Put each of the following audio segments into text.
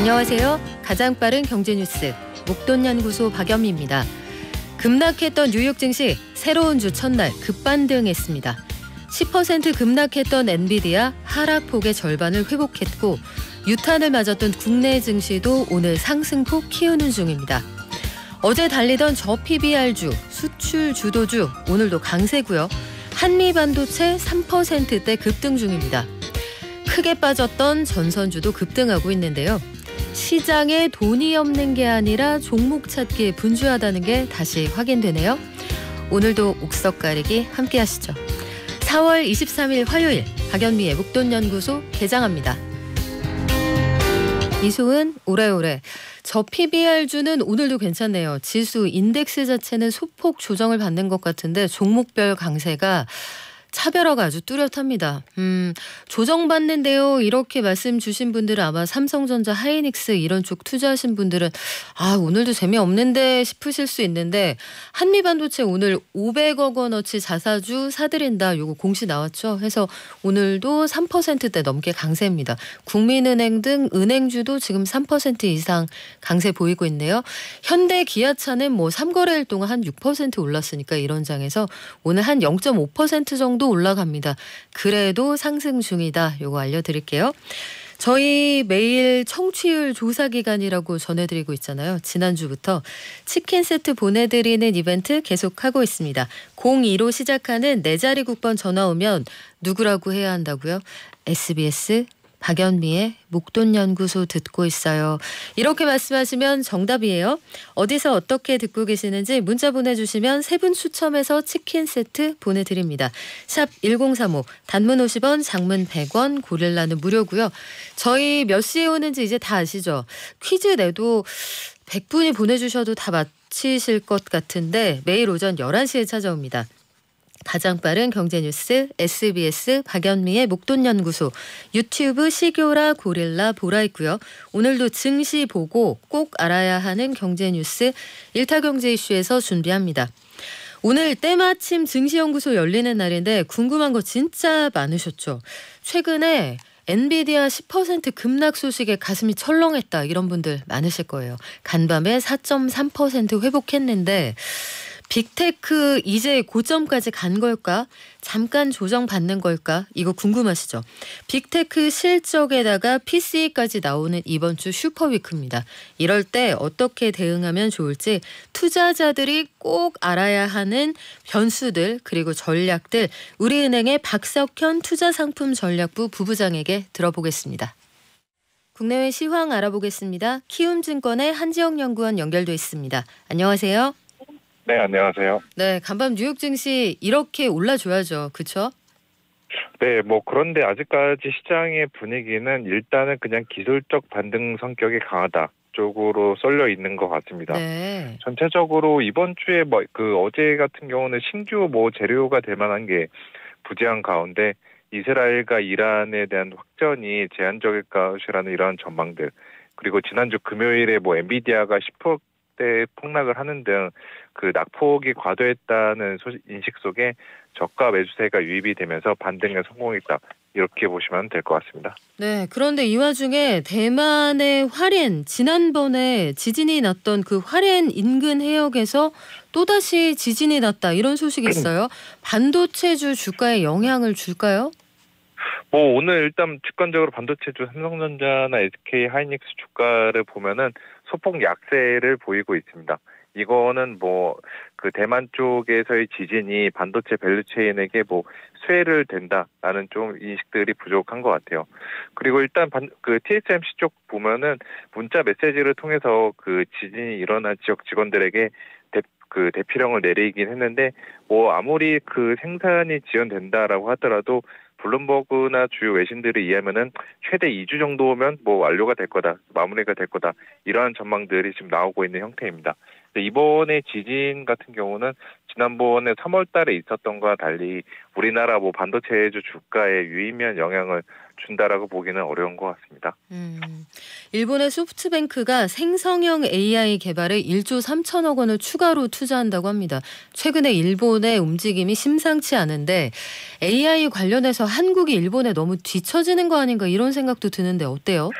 안녕하세요. 가장 빠른 경제뉴스 목돈연구소 박연미입니다. 급락했던 뉴욕 증시 새로운 주 첫날 급반등했습니다. 10% 급락했던 엔비디아 하락폭의 절반을 회복했고 유탄을 맞았던 국내 증시도 오늘 상승폭 키우는 중입니다. 어제 달리던 저PBR주, 수출 주도주 오늘도 강세고요. 한미반도체 3%대 급등 중입니다. 크게 빠졌던 전선주도 급등하고 있는데요. 시장에 돈이 없는 게 아니라 종목 찾기에 분주하다는 게 다시 확인되네요. 오늘도 옥석 가리기 함께 하시죠. 4월 23일 화요일 박연미의 목돈연구소 개장합니다. 이소은 오래오래. 저PBR주는 오늘도 괜찮네요. 지수 인덱스 자체는 소폭 조정을 받는 것 같은데 종목별 강세가 차별화가 아주 뚜렷합니다. 조정받는데요. 이렇게 말씀 주신 분들은 아마 삼성전자, 하이닉스 이런 쪽 투자하신 분들은 오늘도 재미없는데 싶으실 수 있는데 한미반도체 오늘 500억 원어치 자사주 사들인다. 요거 공시 나왔죠. 해서 오늘도 3%대 넘게 강세입니다. 국민은행 등 은행주도 지금 3% 이상 강세 보이고 있네요. 현대 기아차는 3거래일 동안 한 6% 올랐으니까 이런 장에서 오늘 한 0.5% 정도 올라갑니다. 그래도 상승 중이다. 요거 알려드릴게요. 저희 매일 청취율 조사 기간이라고 전해드리고 있잖아요. 지난주부터 치킨 세트 보내드리는 이벤트 계속하고 있습니다. 02로 시작하는 4자리 국번 전화 오면 누구라고 해야 한다고요? SBS 박연미의 목돈연구소 듣고 있어요. 이렇게 말씀하시면 정답이에요. 어디서 어떻게 듣고 계시는지 문자 보내주시면 3분 추첨해서 치킨 세트 보내드립니다. 샵 1035 단문 50원 장문 100원 고릴라는 무료고요. 저희 몇 시에 오는지 이제 다 아시죠? 퀴즈 내도 100분이 보내주셔도 다 맞히실 것 같은데 매일 오전 11시에 찾아옵니다. 가장 빠른 경제뉴스 SBS 박연미의 목돈연구소 유튜브 시교라 고릴라 보라 있고요. 오늘도 증시 보고 꼭 알아야 하는 경제뉴스 일타경제 이슈에서 준비합니다. 오늘 때마침 증시연구소 열리는 날인데 궁금한 거 진짜 많으셨죠? 최근에 엔비디아 10% 급락 소식에 가슴이 철렁했다 이런 분들 많으실 거예요. 간밤에 4.3% 회복했는데 빅테크 이제 고점까지 간 걸까? 잠깐 조정받는 걸까? 이거 궁금하시죠? 빅테크 실적에다가 PC까지 나오는 이번 주 슈퍼위크입니다. 이럴 때 어떻게 대응하면 좋을지 투자자들이 꼭 알아야 하는 변수들 그리고 전략들 우리은행의 박석현 투자상품전략부 부부장에게 들어보겠습니다. 국내외 시황 알아보겠습니다. 키움증권의 한지영 연구원 연결돼 있습니다. 안녕하세요. 네, 안녕하세요. 네, 간밤 뉴욕 증시 이렇게 올라줘야죠. 그렇죠? 네, 그런데 아직까지 시장의 분위기는 일단은 그냥 기술적 반등 성격이 강하다 쪽으로 쏠려 있는 것 같습니다. 네. 전체적으로 이번 주에 어제 같은 경우는 신규 재료가 될 만한 게 부재한 가운데 이스라엘과 이란에 대한 확전이 제한적일 것이라는 이러한 전망들 그리고 지난주 금요일에 엔비디아가 10%대 폭락을 하는 등 그 낙폭이 과도했다는 인식 속에 저가 매수세가 유입이 되면서 반등에 성공했다. 이렇게 보시면 될 것 같습니다. 네, 그런데 이 와중에 대만의 화롄, 지난번에 지진이 났던 그 화롄 인근 해역에서 또다시 지진이 났다. 이런 소식이 있어요. 반도체주 주가에 영향을 줄까요? 오늘 일단 주권적으로 반도체주 삼성전자나 SK 하이닉스 주가를 보면은 소폭 약세를 보이고 있습니다. 이거는 그 대만 쪽에서의 지진이 반도체 밸류체인에게 쇠를 된다라는 좀 인식들이 부족한 것 같아요. 그리고 일단 그 TSMC 쪽 보면은 문자 메시지를 통해서 그 지진이 일어난 지역 직원들에게 대피령을 내리긴 했는데 아무리 그 생산이 지연된다라고 하더라도 블룸버그나 주요 외신들에 의하면은 최대 2주 정도면 완료가 될 거다, 마무리가 될 거다 이러한 전망들이 지금 나오고 있는 형태입니다. 이번에 지진 같은 경우는 지난번에 3월달에 있었던 것과 달리 우리나라 반도체주 주가에 유의미한 영향을 준다라고 보기는 어려운 것 같습니다. 일본의 소프트뱅크가 생성형 AI 개발에 1조 3천억 원을 추가로 투자한다고 합니다. 최근에 일본의 움직임이 심상치 않은데 AI 관련해서 한국이 일본에 너무 뒤처지는 거 아닌가 이런 생각도 드는데 어때요?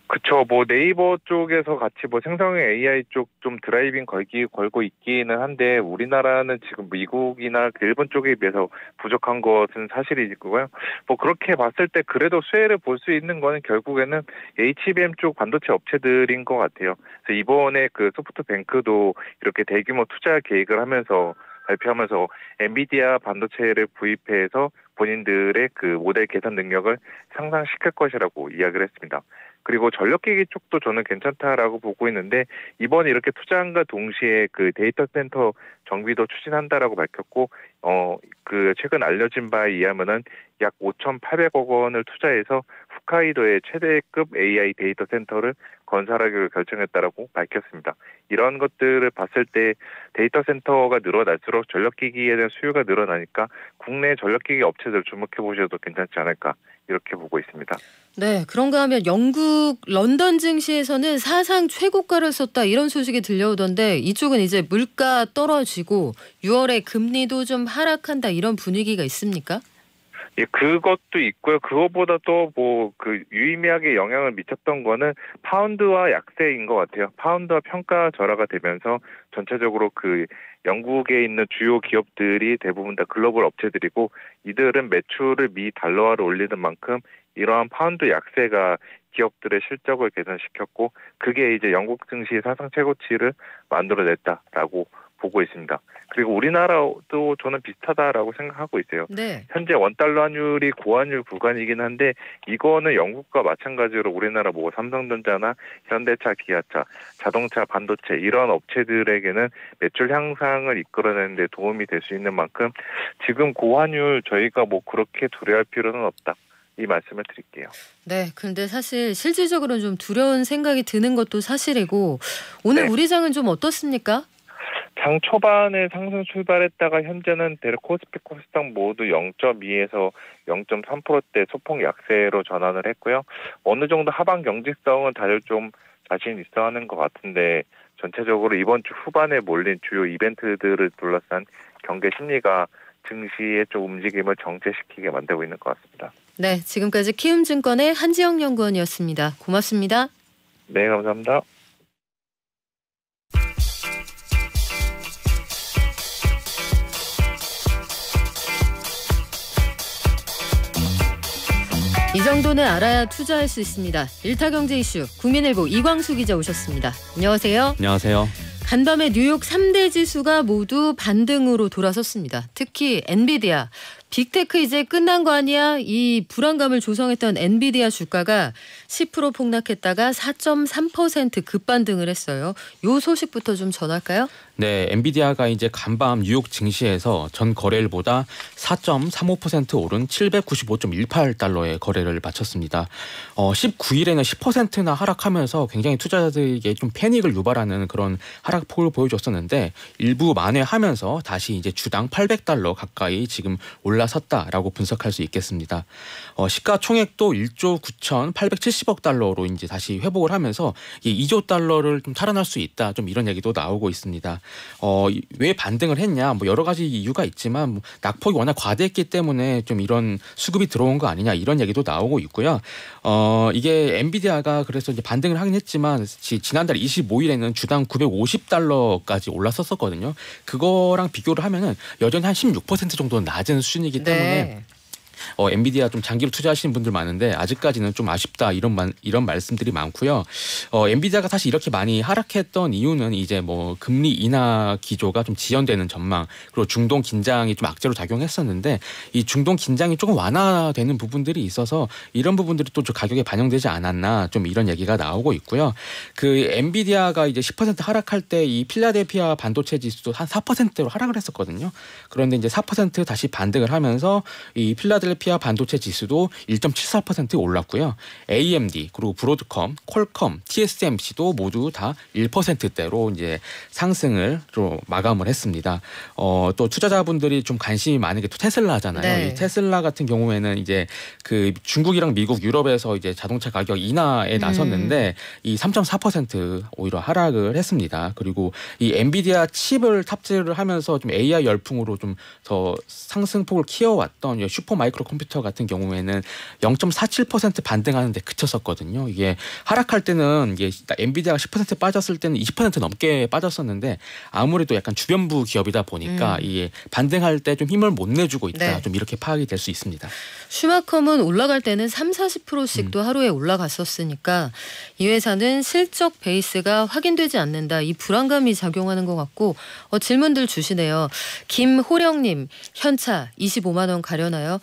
그쵸. 뭐 네이버 쪽에서 같이 뭐 생성형 AI 쪽 좀 드라이빙 걸고 있기는 한데 우리나라는 지금 미국이나 그 일본 쪽에 비해서 부족한 것은 사실이고요. 뭐 그렇게 봤을 때 그래도 수혜를 볼 수 있는 거는 결국에는 HBM 쪽 반도체 업체들인 것 같아요. 그래서 이번에 그 소프트뱅크도 이렇게 대규모 투자 계획을 하면서 발표하면서 엔비디아 반도체를 구입해서 본인들의 그 모델 계산 능력을 상상시킬 것이라고 이야기를 했습니다. 그리고 전력기기 쪽도 저는 괜찮다라고 보고 있는데 이번에 이렇게 투자한과 동시에 그 데이터 센터 정비도 추진한다라고 밝혔고 그 최근 알려진 바에 의하면은 약 5,800억 원을 투자해서 홋카이도의 최대급 AI 데이터 센터를 건설하기로 결정했다라고 밝혔습니다. 이런 것들을 봤을 때 데이터 센터가 늘어날수록 전력기기에 대한 수요가 늘어나니까 국내 전력기기 업체들 주목해 보셔도 괜찮지 않을까 이렇게 보고 있습니다. 네, 그런가 하면 영국 런던 증시에서는 사상 최고가를 썼다 이런 소식이 들려오던데 이쪽은 이제 물가 떨어지고 6월에 금리도 좀 하락한다 이런 분위기가 있습니까? 예, 그것도 있고요. 그거보다 또 뭐 그 유의미하게 영향을 미쳤던 거는 파운드와 약세인 것 같아요. 파운드와 평가 절하가 되면서 전체적으로 그 영국에 있는 주요 기업들이 대부분 다 글로벌 업체들이고 이들은 매출을 미 달러화로 올리는 만큼 이러한 파운드 약세가 기업들의 실적을 개선시켰고 그게 이제 영국 증시 사상 최고치를 만들어냈다라고 보고 있습니다. 그리고 우리나라도 저는 비슷하다라고 생각하고 있어요. 네. 현재 원달러 환율이 고환율 구간이긴 한데 이거는 영국과 마찬가지로 우리나라 뭐 삼성전자나 현대차, 기아차, 자동차, 반도체 이런 업체들에게는 매출 향상을 이끌어내는 데 도움이 될 수 있는 만큼 지금 고환율 저희가 뭐 그렇게 두려워할 필요는 없다. 이 말씀을 드릴게요. 네, 근데 사실 실질적으로는 좀 두려운 생각이 드는 것도 사실이고 오늘 네. 우리 장은 좀 어떻습니까? 장 초반에 상승 출발했다가 현재는 대략 코스피 코스닥 모두 0.2에서 0.3%대 소폭 약세로 전환을 했고요. 어느 정도 하방 경직성은 다들 좀 자신 있어 하는 것 같은데 전체적으로 이번 주 후반에 몰린 주요 이벤트들을 둘러싼 경계 심리가 증시의 좀 움직임을 정체시키게 만들고 있는 것 같습니다. 네, 지금까지 키움증권의 한지영 연구원이었습니다. 고맙습니다. 네, 감사합니다. 이 정도는 알아야 투자할 수 있습니다. 일타경제 이슈 국민일보 이광수 기자 오셨습니다. 안녕하세요. 안녕하세요. 간밤에 뉴욕 3대 지수가 모두 반등으로 돌아섰습니다. 특히 엔비디아, 빅테크 이제 끝난 거 아니야? 이 불안감을 조성했던 엔비디아 주가가 10% 폭락했다가 4.3% 급반등을 했어요. 요 소식부터 좀 전할까요? 네, 엔비디아가 이제 간밤 뉴욕 증시에서 전 거래일보다 4.35% 오른 795.18달러의 거래를 마쳤습니다. 19일에는 10%나 하락하면서 굉장히 투자자들에게 좀 패닉을 유발하는 그런 하락폭을 보여줬었는데 일부 만회하면서 다시 이제 주당 800달러 가까이 지금 올라섰다라고 분석할 수 있겠습니다. 시가총액도 1조 9,870억 달러로 이제 다시 회복을 하면서 2조 달러를 좀 탈환할 수 있다. 좀 이런 얘기도 나오고 있습니다. 왜 반등을 했냐? 뭐 여러 가지 이유가 있지만 뭐 낙폭이 워낙 과대했기 때문에 좀 이런 수급이 들어온 거 아니냐 이런 얘기도 나오고 있고요. 이게 엔비디아가 그래서 이제 반등을 하긴 했지만 지난달 25일에는 주당 950달러까지 올랐었거든요. 그거랑 비교를 하면은 여전히 한 16% 정도 낮은 수준이기 때문에. 네. 엔비디아 좀 장기로 투자하시는 분들 많은데 아직까지는 좀 아쉽다 이런 말씀들이 많고요. 엔비디아가 사실 이렇게 많이 하락했던 이유는 이제 뭐 금리 인하 기조가 좀 지연되는 전망 그리고 중동 긴장이 좀 악재로 작용했었는데 이 중동 긴장이 조금 완화되는 부분들이 있어서 이런 부분들이 또 가격에 반영되지 않았나 좀 이런 얘기가 나오고 있고요. 그 엔비디아가 이제 10% 하락할 때 이 필라델피아 반도체 지수도 한 4%대로 하락을 했었거든요. 그런데 이제 4% 다시 반등을 하면서 이 필라델피아 반도체 지수도 1.74% 올랐고요. AMD 그리고 브로드컴, 퀄컴, TSMC도 모두 다 1%대로 이제 상승을 좀 마감을 했습니다. 또 투자자분들이 좀 관심이 많은 게 또 테슬라잖아요. 네. 이 테슬라 같은 경우에는 이제 그 중국이랑 미국, 유럽에서 이제 자동차 가격 인하에 나섰는데 이 3.4% 오히려 하락을 했습니다. 그리고 이 엔비디아 칩을 탑재를 하면서 좀 AI 열풍으로 좀 더 상승폭을 키워왔던 슈퍼마이크로 마이크로 컴퓨터 같은 경우에는 0.47% 반등하는데 그쳤었거든요. 이게 하락할 때는 이게 엔비디아가 10% 빠졌을 때는 20% 넘게 빠졌었는데 아무래도 약간 주변부 기업이다 보니까 이게 반등할 때 좀 힘을 못 내주고 있다. 네. 좀 이렇게 파악이 될 수 있습니다. 슈마컴은 올라갈 때는 30-40%씩도 하루에 올라갔었으니까 이 회사는 실적 베이스가 확인되지 않는다. 이 불안감이 작용하는 것 같고 질문들 주시네요. 김호령님 현차 25만 원 가려나요?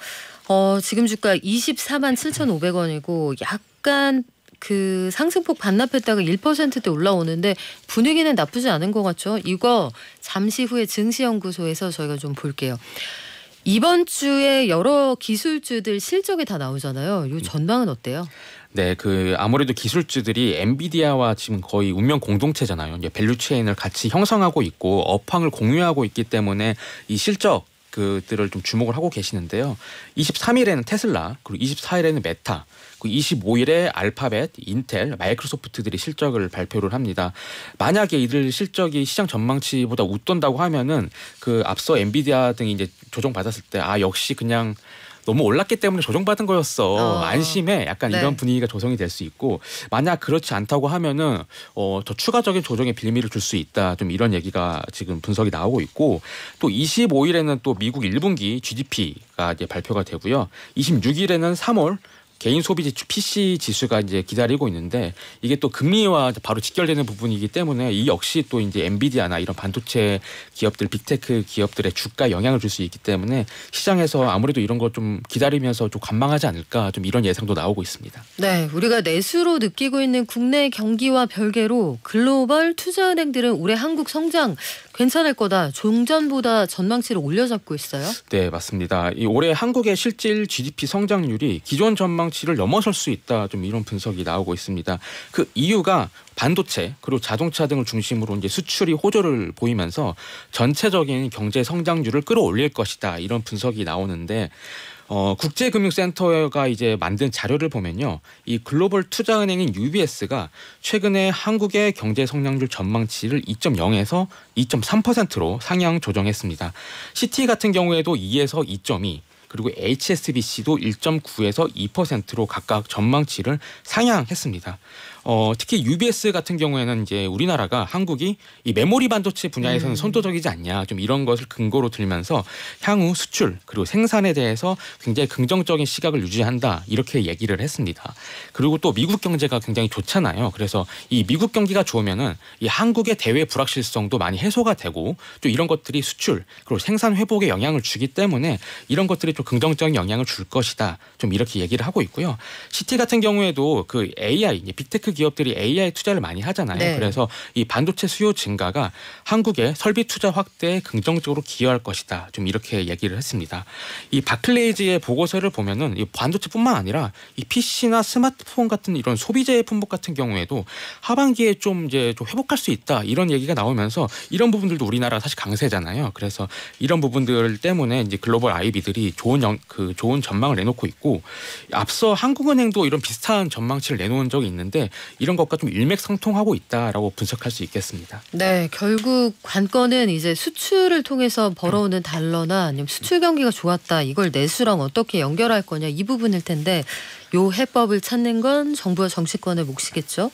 지금 주가 24만 7,500원이고 약간 그 상승폭 반납했다가 1%대 올라오는데 분위기는 나쁘지 않은 것 같죠? 이거 잠시 후에 증시연구소에서 저희가 좀 볼게요. 이번 주에 여러 기술주들 실적이 다 나오잖아요. 요 전망은 어때요? 네, 아무래도 기술주들이 엔비디아와 지금 거의 운명 공동체잖아요. 이제 밸류체인을 같이 형성하고 있고 업황을 공유하고 있기 때문에 이 실적 그들을 좀 주목을 하고 계시는데요. 23일에는 테슬라, 그리고 24일에는 메타, 그리고 25일에 알파벳, 인텔, 마이크로소프트들이 실적을 발표를 합니다. 만약에 이들 실적이 시장 전망치보다 웃돈다고 하면은 앞서 엔비디아 등이 이제 조정받았을 때 역시 그냥 너무 올랐기 때문에 조정받은 거였어. 안심해. 약간 네. 이런 분위기가 조성이 될 수 있고 만약 그렇지 않다고 하면은 더 추가적인 조정의 빌미를 줄 수 있다. 좀 이런 얘기가 지금 분석이 나오고 있고 또 25일에는 또 미국 1분기 GDP가 이제 발표가 되고요. 26일에는 3월 개인 소비 PC 지수가 이제 기다리고 있는데 이게 또 금리와 바로 직결되는 부분이기 때문에 이 역시 또 이제 엔비디아나 이런 반도체 기업들, 빅테크 기업들의 주가에 영향을 줄 수 있기 때문에 시장에서 아무래도 이런 거 좀 기다리면서 좀 관망하지 않을까 좀 이런 예상도 나오고 있습니다. 네, 우리가 내수로 느끼고 있는 국내 경기와 별개로 글로벌 투자은행들은 올해 한국 성장 괜찮을 거다. 종전보다 전망치를 올려잡고 있어요. 네, 맞습니다. 올해 한국의 실질 GDP 성장률이 기존 전망치를 넘어설 수 있다. 좀 이런 분석이 나오고 있습니다. 그 이유가 반도체 그리고 자동차 등을 중심으로 이제 수출이 호조를 보이면서 전체적인 경제 성장률을 끌어올릴 것이다. 이런 분석이 나오는데 국제금융센터가 이제 만든 자료를 보면요. 이 글로벌 투자은행인 UBS가 최근에 한국의 경제 성장률 전망치를 2.0에서 2.3%로 상향 조정했습니다. CT 같은 경우에도 2에서 2.2 그리고 HSBC도 1.9에서 2%로 각각 전망치를 상향했습니다. 특히 UBS 같은 경우에는 이제 우리나라가 한국이 이 메모리 반도체 분야에서는 선도적이지 않냐 좀 이런 것을 근거로 들면서 향후 수출 그리고 생산에 대해서 굉장히 긍정적인 시각을 유지한다 이렇게 얘기를 했습니다. 그리고 또 미국 경제가 굉장히 좋잖아요. 그래서 이 미국 경기가 좋으면은 이 한국의 대외 불확실성도 많이 해소가 되고 또 이런 것들이 수출 그리고 생산 회복에 영향을 주기 때문에 이런 것들이 좀 긍정적인 영향을 줄 것이다. 좀 이렇게 얘기를 하고 있고요. CT 같은 경우에도 그 AI 빅테크 기업들이 AI 투자를 많이 하잖아요. 네. 그래서 이 반도체 수요 증가가 한국의 설비 투자 확대에 긍정적으로 기여할 것이다. 좀 이렇게 얘기를 했습니다. 이 바클레이즈의 보고서를 보면은 이 반도체뿐만 아니라 이 PC나 스마트폰 같은 이런 소비재 품목 같은 경우에도 하반기에 좀 이제 좀 회복할 수 있다. 이런 얘기가 나오면서 이런 부분들도 우리나라 사실 강세잖아요. 그래서 이런 부분들 때문에 이제 글로벌 IB들이 좋은 전망을 내놓고 있고 앞서 한국은행도 이런 비슷한 전망치를 내놓은 적이 있는데 이런 것과 좀 일맥상통하고 있다라고 분석할 수 있겠습니다. 네, 결국 관건은 이제 수출을 통해서 벌어오는 달러나 아니면 수출 경기가 좋았다. 이걸 내수랑 어떻게 연결할 거냐 이 부분일 텐데 요 해법을 찾는 건 정부와 정치권의 몫이겠죠.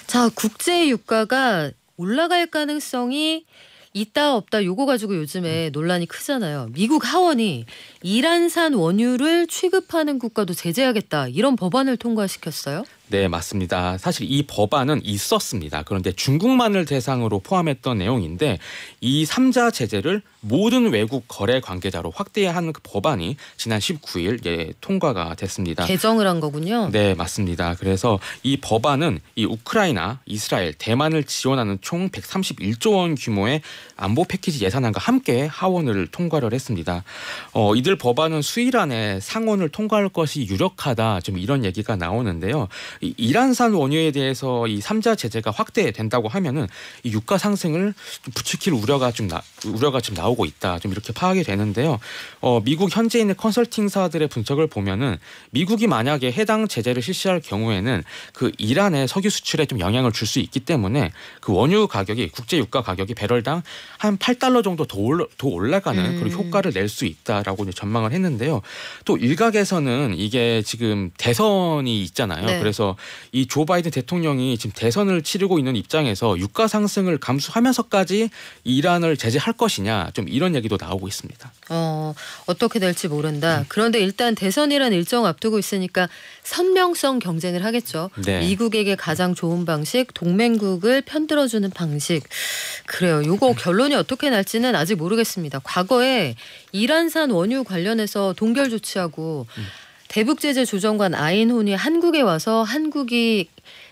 자, 국제 유가가 올라갈 가능성이 있다 없다 요거 가지고 요즘에 논란이 크잖아요. 미국 하원이 이란산 원유를 취급하는 국가도 제재하겠다 이런 법안을 통과시켰어요. 네, 맞습니다. 사실 이 법안은 있었습니다. 그런데 중국만을 대상으로 포함했던 내용인데 이 3자 제재를 모든 외국 거래 관계자로 확대해야 하는 그 법안이 지난 19일 통과가 됐습니다. 개정을 한 거군요. 네, 맞습니다. 그래서 이 법안은 이 우크라이나, 이스라엘, 대만을 지원하는 총 131조 원 규모의 안보 패키지 예산안과 함께 하원을 통과를 했습니다. 이들 법안은 수일 안에 상원을 통과할 것이 유력하다. 좀 이런 얘기가 나오는데요. 이 이란산 원유에 대해서 이 3자 제재가 확대된다고 하면은 이 유가 상승을 좀 부추길 우려가 좀 나오고 있다. 좀 이렇게 파악이 되는데요. 미국 현재 있는 컨설팅사들의 분석을 보면은 미국이 만약에 해당 제재를 실시할 경우에는 그 이란의 석유 수출에 좀 영향을 줄 수 있기 때문에 그 원유 가격이 국제 유가 가격이 배럴당 한 $8 정도 더 올라가는 그런 효과를 낼 수 있다라고 이제 전망을 했는데요. 또 일각에서는 이게 지금 대선이 있잖아요. 네. 그래서 이 조 바이든 대통령이 지금 대선을 치르고 있는 입장에서 유가 상승을 감수하면서까지 이란을 제재할 것이냐 좀 이런 얘기도 나오고 있습니다. 어떻게 될지 모른다. 그런데 일단 대선이라는 일정 앞두고 있으니까 선명성 경쟁을 하겠죠. 네. 미국에게 가장 좋은 방식, 동맹국을 편들어주는 방식. 그래요. 요거 결론이 어떻게 날지는 아직 모르겠습니다. 과거에 이란산 원유 관련해서 동결 조치하고 대북 제재 조정관 아인혼이 한국에 와서 한국이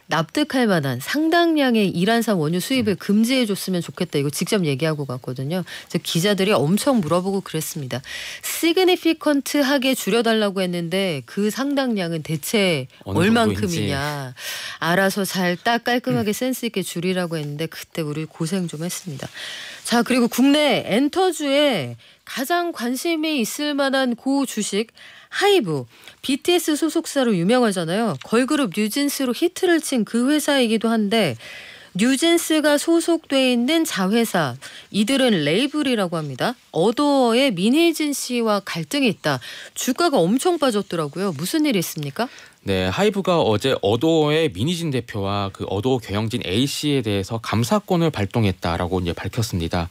납득할 만한 상당량의 이란산 원유 수입을 금지해 줬으면 좋겠다. 이거 직접 얘기하고 갔거든요. 그래서 기자들이 엄청 물어보고 그랬습니다. 시그니피컨트하게 줄여달라고 했는데 그 상당량은 대체 얼만큼이냐. 알아서 잘 딱 깔끔하게 센스 있게 줄이라고 했는데 그때 우리 고생 좀 했습니다. 자, 그리고 국내 엔터주에 가장 관심이 있을 만한 고 주식 하이브, BTS 소속사로 유명하잖아요. 걸그룹 뉴진스로 히트를 친 그 회사이기도 한데 뉴진스가 소속돼 있는 자회사, 이들은 레이블이라고 합니다. 어도어의 민희진 씨와 갈등이 있다. 주가가 엄청 빠졌더라고요. 무슨 일이 있습니까? 네, 하이브가 어제 어도어의 민희진 대표와 그 어도어 경영진 A 씨에 대해서 감사권을 발동했다라고 이제 밝혔습니다.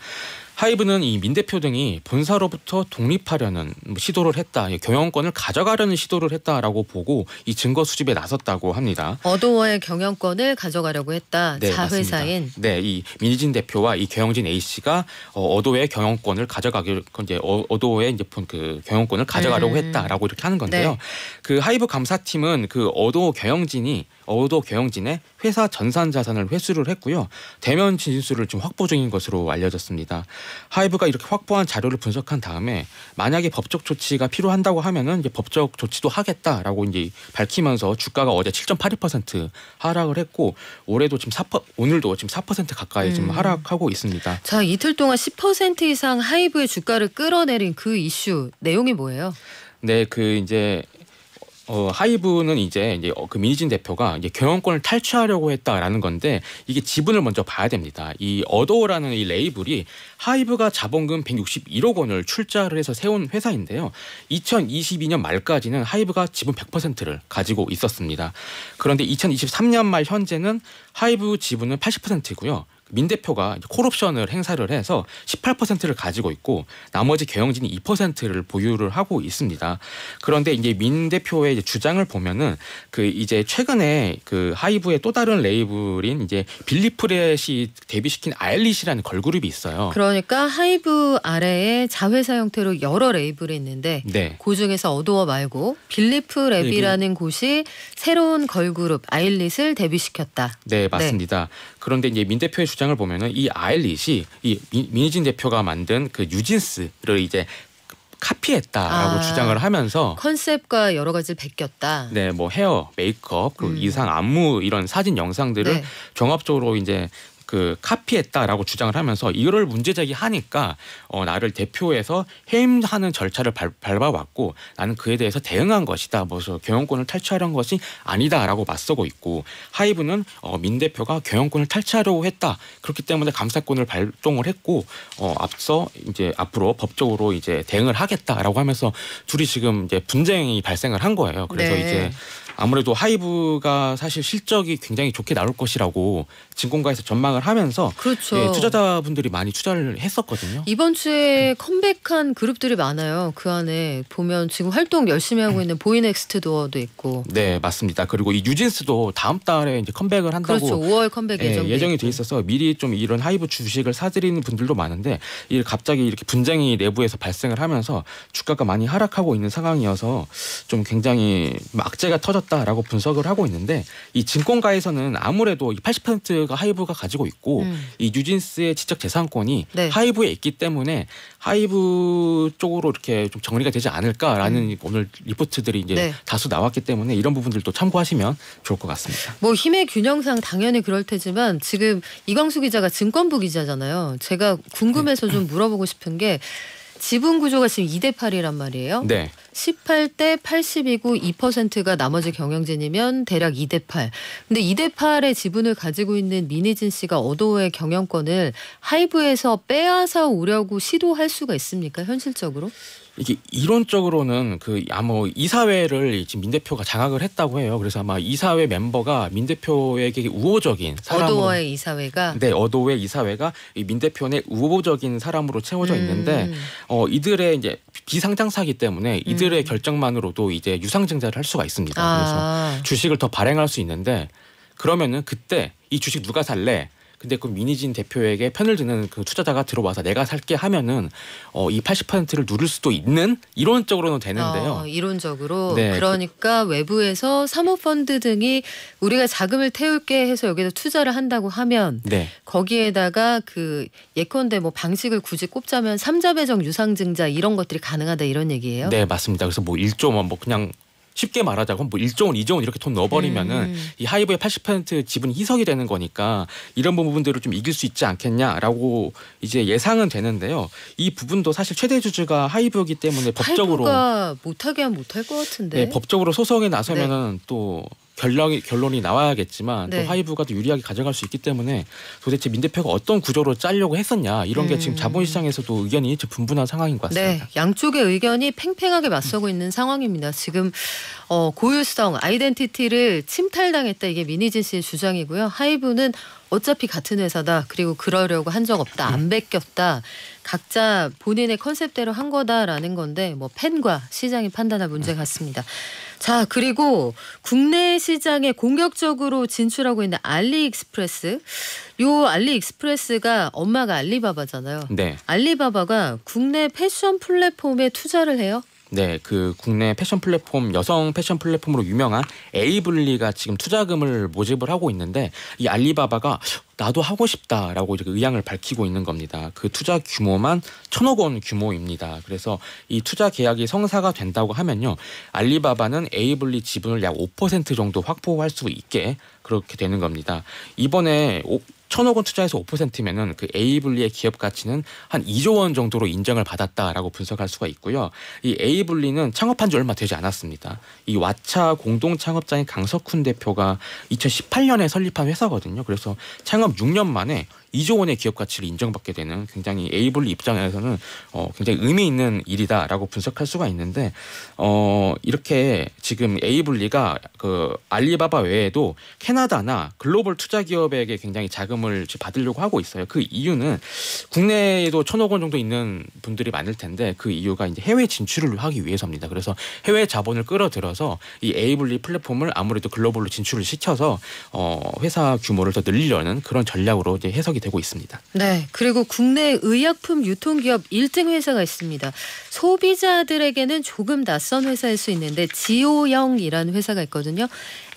하이브는 이 민 대표 등이 본사로부터 독립하려는 시도를 했다, 경영권을 가져가려는 시도를 했다라고 보고 이 증거 수집에 나섰다고 합니다. 어도어의 경영권을 가져가려고 했다. 네, 자회사인. 맞습니다. 네, 이 민희진 대표와 이 경영진 A 씨가 어도어의 경영권을 가져가기로 이제 어도어의 이제 그 경영권을 가져가려고 했다라고 이렇게 하는 건데요. 네. 그 하이브 감사팀은 그 어도어 경영진의 회사 전산 자산을 회수를 했고요. 대면 진술을 좀 확보 중인 것으로 알려졌습니다. 하이브가 이렇게 확보한 자료를 분석한 다음에 만약에 법적 조치가 필요한다고 하면은 이제 법적 조치도 하겠다라고 이제 밝히면서 주가가 어제 7.82% 하락을 했고 오늘도 지금 4% 가까이 지금 하락하고 있습니다. 자, 이틀 동안 10% 이상 하이브의 주가를 끌어내린 그 이슈 내용이 뭐예요? 네, 그 이제 하이브는 이제 그 민희진 대표가 이제 경영권을 탈취하려고 했다라는 건데 이게 지분을 먼저 봐야 됩니다. 이 어도어라는 이 레이블이 하이브가 자본금 161억 원을 출자를 해서 세운 회사인데요. 2022년 말까지는 하이브가 지분 100%를 가지고 있었습니다. 그런데 2023년 말 현재는 하이브 지분은 80%고요. 민 대표가 콜옵션을 행사를 해서 18%를 가지고 있고 나머지 경영진이 2%를 보유를 하고 있습니다. 그런데 이제 민 대표의 이제 주장을 보면은 그 이제 최근에 그 하이브의 또 다른 레이블인 이제 빌리프렛이 데뷔시킨 아일리시라는 걸그룹이 있어요. 그러니까 하이브 아래에 자회사 형태로 여러 레이블이 있는데 네. 그 중에서 어도어 말고 빌리프랩이라는 곳이 새로운 걸그룹 아일릿을 데뷔시켰다. 네, 맞습니다. 그런데 이제 민 대표의 주장을 보면은 이 아일릿이 이 민희진 대표가 만든 그 뉴진스를 이제 카피했다라고 주장을 하면서 컨셉과 여러 가지를 베꼈다. 네, 뭐 헤어, 메이크업, 그 의상, 안무 이런 사진 영상들을 네. 종합적으로 이제 그 카피했다라고 주장을 하면서 이거를 문제 제기하니까 나를 대표해서 해임하는 절차를 밟아왔고 나는 그에 대해서 대응한 것이다. 뭐서 경영권을 탈취하려는 것이 아니다라고 맞서고 있고 하이브는 민 대표가 경영권을 탈취하려고 했다. 그렇기 때문에 감사권을 발동을 했고 앞서 이제 앞으로 법적으로 이제 대응을 하겠다라고 하면서 둘이 지금 이제 분쟁이 발생을 한 거예요. 그래서 네. 이제 아무래도 하이브가 사실 실적이 굉장히 좋게 나올 것이라고 증권가에서 전망을 하면서 그렇죠. 예, 투자자분들이 많이 투자를 했었거든요. 이번 주에 컴백한 그룹들이 많아요. 그 안에 보면 지금 활동 열심히 하고 있는 보이넥스트 도어도 있고. 네, 맞습니다. 그리고 이 뉴진스도 다음 달에 이제 컴백을 한다고 그렇죠. 5월 컴백 예정이 돼 있어서 미리 좀 이런 하이브 주식을 사들이는 분들도 많은데 갑자기 이렇게 분쟁이 내부에서 발생을 하면서 주가가 많이 하락하고 있는 상황이어서 좀 굉장히 악재가 터졌다. 있었다라고 분석을 하고 있는데 이 증권가에서는 아무래도 이 80%가 하이브가 가지고 있고 이 뉴진스의 지적 재산권이 네. 하이브에 있기 때문에 하이브 쪽으로 이렇게 좀 정리가 되지 않을까라는 오늘 리포트들이 이제 네. 다수 나왔기 때문에 이런 부분들도 참고하시면 좋을 것 같습니다. 뭐 힘의 균형상 당연히 그럴 테지만 지금 이광수 기자가 증권부 기자잖아요. 제가 궁금해서 좀 물어보고 싶은 게 지분 구조가 지금 2대8이란 말이에요. 네. 18대 80이고 2%가 나머지 경영진이면 대략 2대8. 근데 2대8의 지분을 가지고 있는 민희진 씨가 어도의 경영권을 하이브에서 빼앗아 오려고 시도할 수가 있습니까? 현실적으로? 이게 이론적으로는 아마 이사회를 지금 민 대표가 장악을 했다고 해요. 그래서 아마 이사회 멤버가 민 대표에게 우호적인 사람으로 어도어의 이사회가 네, 어도의 이사회가 이 민 대표의 우호적인 사람으로 채워져 있는데 이들의 이제 비상장사기 때문에 이들의 결정만으로도 이제 유상증자를 할 수가 있습니다. 그래서 주식을 더 발행할 수 있는데 그러면은 그때 이 주식 누가 살래? 근데 그 민희진 대표에게 편을 드는 그 투자자가 들어와서 내가 살게 하면은 이 80%를 누릴 수도 있는 이론적으로는 되는데요. 이론적으로. 네, 그러니까 외부에서 사모펀드 등이 우리가 자금을 태울게 해서 여기다 투자를 한다고 하면 네. 거기에다가 그 예컨대 뭐 방식을 굳이 꼽자면 삼자배정 유상증자 이런 것들이 가능하다 이런 얘기예요? 네, 맞습니다. 그래서 뭐 1조만 뭐 그냥 쉽게 말하자면 뭐 1조 원, 2조 원 이렇게 돈 넣어버리면은 이 하이브의 80% 지분이 희석이 되는 거니까 이런 부분들을 좀 이길 수 있지 않겠냐라고 이제 예상은 되는데요. 이 부분도 사실 최대 주주가 하이브이기 때문에 법적으로 하이브가 못하게 하면 못할 것 같은데. 네, 법적으로 소송에 나서면은 또 결론이 나와야겠지만 네. 또 하이브가 더 유리하게 가져갈 수 있기 때문에 도대체 민 대표가 어떤 구조로 짜려고 했었냐 이런 게 지금 자본시장에서도 의견이 분분한 상황인 것 같습니다. 네, 양쪽의 의견이 팽팽하게 맞서고 있는 상황입니다. 지금 고유성, 아이덴티티를 침탈당했다 이게 민희진 씨의 주장이고요. 하이브는 어차피 같은 회사다. 그리고 그러려고 한 적 없다. 안 베꼈다. 각자 본인의 컨셉대로 한 거다라는 건데 뭐 팬과 시장이 판단할 문제 같습니다. 자, 그리고 국내 시장에 공격적으로 진출하고 있는 알리익스프레스. 요 알리익스프레스가 엄마가 알리바바잖아요. 네. 알리바바가 국내 패션 플랫폼에 투자를 해요? 네, 그 국내 패션 플랫폼 여성 패션 플랫폼으로 유명한 에이블리가 지금 투자금을 모집을 하고 있는데 이 알리바바가 나도 하고 싶다라고 이렇게 의향을 밝히고 있는 겁니다. 그 투자 규모만 1,000억 원 규모입니다. 그래서 이 투자 계약이 성사가 된다고 하면요, 알리바바는 에이블리 지분을 약 5% 정도 확보할 수 있게 그렇게 되는 겁니다. 이번에 1,000억 원 투자해서 5%면은 그 에이블리의 기업 가치는 한 2조 원 정도로 인정을 받았다라고 분석할 수가 있고요. 이 에이블리는 창업한 지 얼마 되지 않았습니다. 이 왓챠 공동 창업자인 강석훈 대표가 2018년에 설립한 회사거든요. 그래서 창업 6년 만에 2조 원의 기업 가치를 인정받게 되는 굉장히 에이블리 입장에서는 굉장히 의미 있는 일이다라고 분석할 수가 있는데 이렇게 지금 에이블리가 그 알리바바 외에도 캐나다나 글로벌 투자 기업에게 굉장히 자금을 받으려고 하고 있어요. 그 이유는 국내에도 1,000억 원 정도 있는 분들이 많을 텐데 그 이유가 이제 해외 진출을 하기 위해서입니다. 그래서 해외 자본을 끌어들여서 이 에이블리 플랫폼을 아무래도 글로벌로 진출을 시켜서 회사 규모를 더 늘리려는 그런 전략으로 이제 해석이 되고 있습니다. 네, 그리고 국내 의약품 유통기업 1등 회사가 있습니다. 소비자들에게는 조금 낯선 회사일 수 있는데 지오영이라는 회사가 있거든요.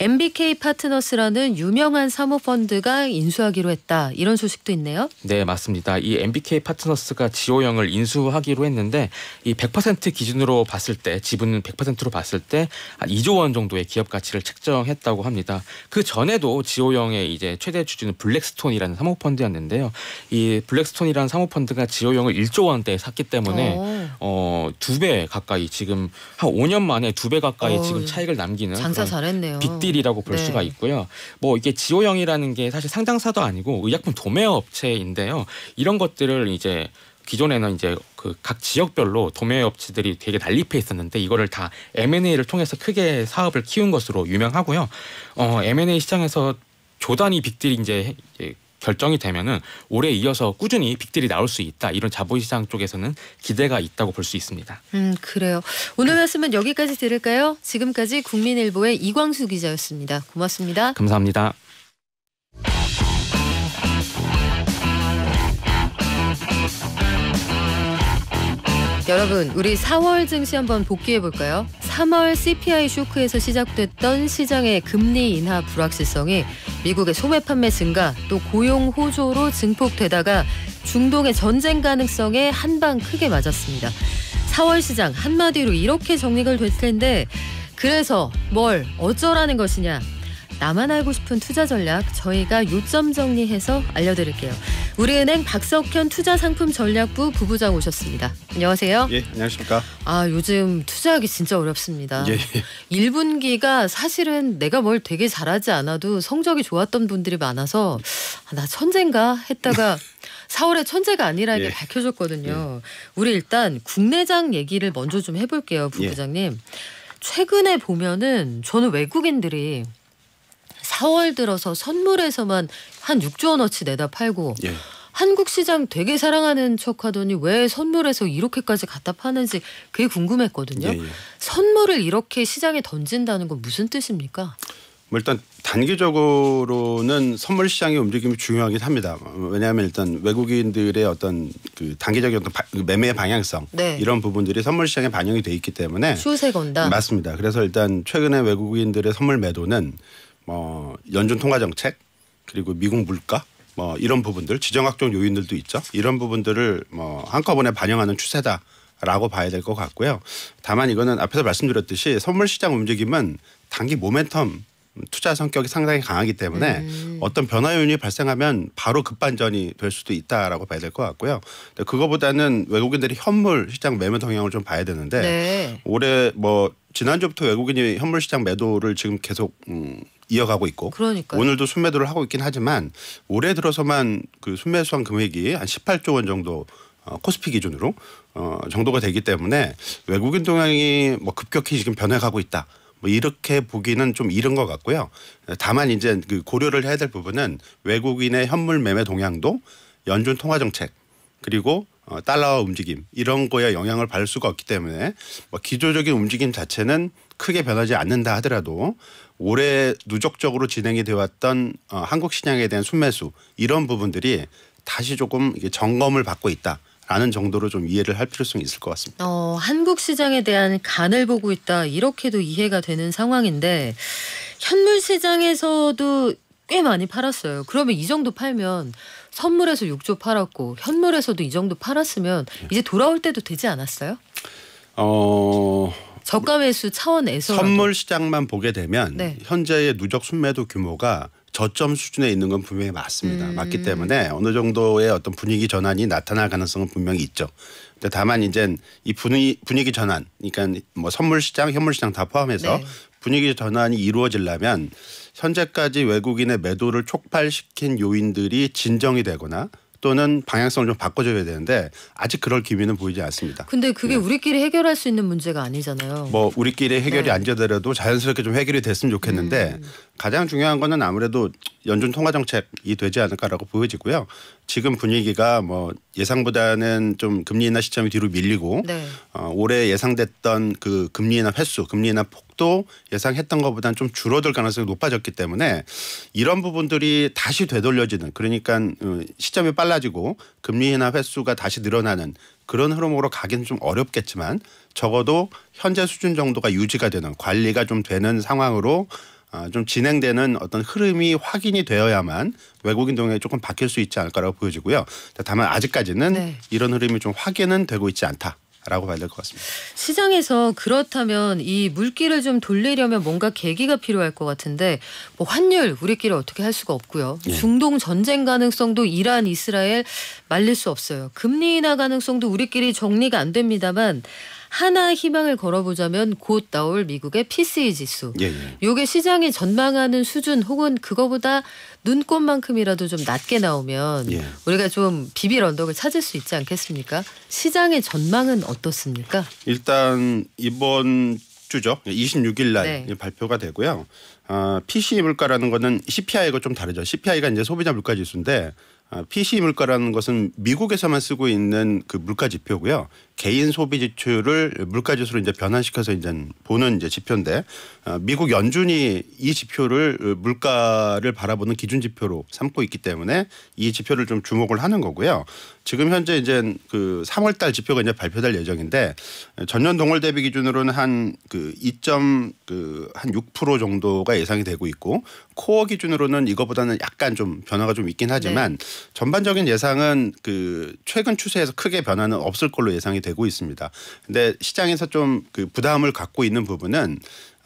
MBK 파트너스라는 유명한 사모펀드가 인수하기로 했다. 이런 소식도 있네요. 네, 맞습니다. 이 MBK 파트너스가 지오영을 인수하기로 했는데 이 100% 기준으로 봤을 때 지분은 100%로 봤을 때 한 2조 원 정도의 기업 가치를 책정했다고 합니다. 그 전에도 지오영의 이제 최대 주주는 블랙스톤이라는 사모펀드였는데요. 이 블랙스톤이라는 사모펀드가 지오영을 1조 원대에 샀기 때문에 2배 가까이 지금 한 5년 만에 2배 가까이 지금 차익을 남기는 장사 잘했네요. 빅딜이라고 볼 수가 있고요. 뭐 이게 지오영이라는 게 사실 상장사도 아니고 의약품 도매 업체인데요. 이런 것들을 이제 기존에는 이제 그 각 지역별로 도매 업체들이 되게 난립해 있었는데 이거를 다 M&A를 통해서 크게 사업을 키운 것으로 유명하고요. M&A 시장에서 조단위 빅딜이 이제 결정이 되면은 올해 이어서 꾸준히 빅딜이 나올 수 있다. 이런 자본시장 쪽에서는 기대가 있다고 볼 수 있습니다. 그래요. 오늘 말씀은 여기까지 들을까요? 지금까지 국민일보의 이광수 기자였습니다. 고맙습니다. 감사합니다. 여러분, 우리 4월 증시 한번 복귀해 볼까요? 3월 CPI 쇼크에서 시작됐던 시장의 금리 인하 불확실성이 미국의 소매 판매 증가 또 고용 호조로 증폭되다가 중동의 전쟁 가능성에 한 방 크게 맞았습니다. 4월 시장 한마디로 이렇게 정리가 될 텐데 그래서 뭘 어쩌라는 것이냐. 나만 알고 싶은 투자 전략 저희가 요점 정리해서 알려드릴게요. 우리은행 박석현 투자상품전략부 부부장 오셨습니다. 안녕하세요. 예, 안녕하십니까. 요즘 투자하기 진짜 어렵습니다. 예. 1분기가 사실은 내가 뭘 되게 잘하지 않아도 성적이 좋았던 분들이 많아서 나 천재인가 했다가 4월에 천재가 아니라는 게 밝혀졌거든요. 우리 일단 국내장 얘기를 먼저 좀 해볼게요. 부부장님. 최근에 보면은 저는 외국인들이 4월 들어서 선물에서만 한 6조 원어치 내다 팔고 한국 시장 되게 사랑하는 척하더니 왜 선물에서 이렇게까지 갖다 파는지 그게 궁금했거든요. 선물을 이렇게 시장에 던진다는 건 무슨 뜻입니까? 뭐 일단 단기적으로는 선물 시장의 움직임이 중요하긴 합니다. 왜냐하면 일단 외국인들의 어떤 그 단기적인 어떤 매매 방향성 이런 부분들이 선물 시장에 반영이 돼 있기 때문에 슈세 건다. 맞습니다. 그래서 일단 최근에 외국인들의 선물 매도는 연준 통화 정책 그리고 미국 물가 이런 부분들 지정학적 요인들도 있죠. 이런 부분들을 한꺼번에 반영하는 추세다라고 봐야 될 것 같고요. 다만 이거는 앞에서 말씀드렸듯이 선물 시장 움직임은 단기 모멘텀 투자 성격이 상당히 강하기 때문에 어떤 변화 요인이 발생하면 바로 급반전이 될 수도 있다라고 봐야 될 것 같고요. 그거보다는 외국인들이 현물 시장 매매 동향을 좀 봐야 되는데 올해 지난주부터 외국인이 현물 시장 매도를 지금 계속 이어가고 있고 그러니까요. 오늘도 순매도를 하고 있긴 하지만 올해 들어서만 그 순매수한 금액이 한 18조 원 정도 코스피 기준으로 정도가 되기 때문에 외국인 동향이 급격히 지금 변해가고 있다. 이렇게 보기는 좀 이른 것 같고요. 다만 이제 그 고려를 해야 될 부분은 외국인의 현물 매매 동향도 연준 통화 정책 그리고 달러와 움직임 이런 거에 영향을 받을 수가 없기 때문에 기조적인 움직임 자체는 크게 변하지 않는다 하더라도 올해 누적적으로 진행이 되어 왔던 한국 시장에 대한 순매수 이런 부분들이 다시 조금 점검을 받고 있다라는 정도로 좀 이해를 할 필요성이 있을 것 같습니다. 한국 시장에 대한 간을 보고 있다 이렇게도 이해가 되는 상황인데 현물 시장에서도 꽤 많이 팔았어요. 그러면 이 정도 팔면 선물에서 6조 팔았고 현물에서도 이 정도 팔았으면 이제 돌아올 때도 되지 않았어요? 저가 매수 차원에서 선물 시장만 보게 되면 현재의 누적 순매도 규모가 저점 수준에 있는 건 분명히 맞습니다. 맞기 때문에 어느 정도의 어떤 분위기 전환이 나타날 가능성은 분명히 있죠. 근데 다만 이제 이 분위기 전환, 그러니까 선물 시장, 현물 시장 다 포함해서 분위기 전환이 이루어지려면 현재까지 외국인의 매도를 촉발시킨 요인들이 진정이 되거나 또는 방향성을 좀 바꿔줘야 되는데 아직 그럴 기미는 보이지 않습니다. 근데 그게 우리끼리 해결할 수 있는 문제가 아니잖아요. 우리끼리 해결이 안 되더라도 자연스럽게 좀 해결이 됐으면 좋겠는데 가장 중요한 거는 아무래도 연준 통화 정책이 되지 않을까라고 보여지고요. 지금 분위기가 예상보다는 좀 금리 인하 시점이 뒤로 밀리고 올해 예상됐던 그 금리 인하 횟수, 금리 인하 폭도 예상했던 것보다는 좀 줄어들 가능성이 높아졌기 때문에 이런 부분들이 다시 되돌려지는 그러니까 시점이 빨라지고 금리 인하 횟수가 다시 늘어나는 그런 흐름으로 가기는 좀 어렵겠지만 적어도 현재 수준 정도가 유지가 되는 관리가 좀 되는 상황으로 좀 진행되는 어떤 흐름이 확인이 되어야만 외국인 동향이 조금 바뀔 수 있지 않을까라고 보여지고요. 다만 아직까지는 이런 흐름이 좀 확인은 되고 있지 않다라고 봐야 될 것 같습니다. 시장에서 그렇다면 이 물기를 좀 돌리려면 뭔가 계기가 필요할 것 같은데 환율 우리끼리 어떻게 할 수가 없고요. 중동 전쟁 가능성도 이란, 이스라엘 말릴 수 없어요. 금리 인하 가능성도 우리끼리 정리가 안 됩니다만 하나 희망을 걸어보자면 곧 나올 미국의 PCE 지수. 이게 시장이 전망하는 수준 혹은 그거보다 눈꽃만큼이라도 좀 낮게 나오면 우리가 좀 비빌 언덕을 찾을 수 있지 않겠습니까? 시장의 전망은 어떻습니까? 일단 이번 주죠. 26일 날 발표가 되고요. PCE 물가라는 거는 CPI하고 좀 다르죠. CPI가 이제 소비자 물가 지수인데 PCE 물가라는 것은 미국에서만 쓰고 있는 그 물가 지표고요. 개인 소비 지출을 물가 지수로 이제 변환시켜서 이제 보는 이제 지표인데 미국 연준이 이 지표를 물가를 바라보는 기준 지표로 삼고 있기 때문에 이 지표를 좀 주목을 하는 거고요. 지금 현재 이제 그 3월달 지표가 이제 발표될 예정인데 전년 동월 대비 기준으로는 한 2.6% 정도가 예상이 되고 있고 코어 기준으로는 이거보다는 약간 좀 변화가 좀 있긴 하지만 네. 전반적인 예상은 그 최근 추세에서 크게 변화는 없을 걸로 예상이 되고 있습니다. 근데 시장에서 좀 그 부담을 갖고 있는 부분은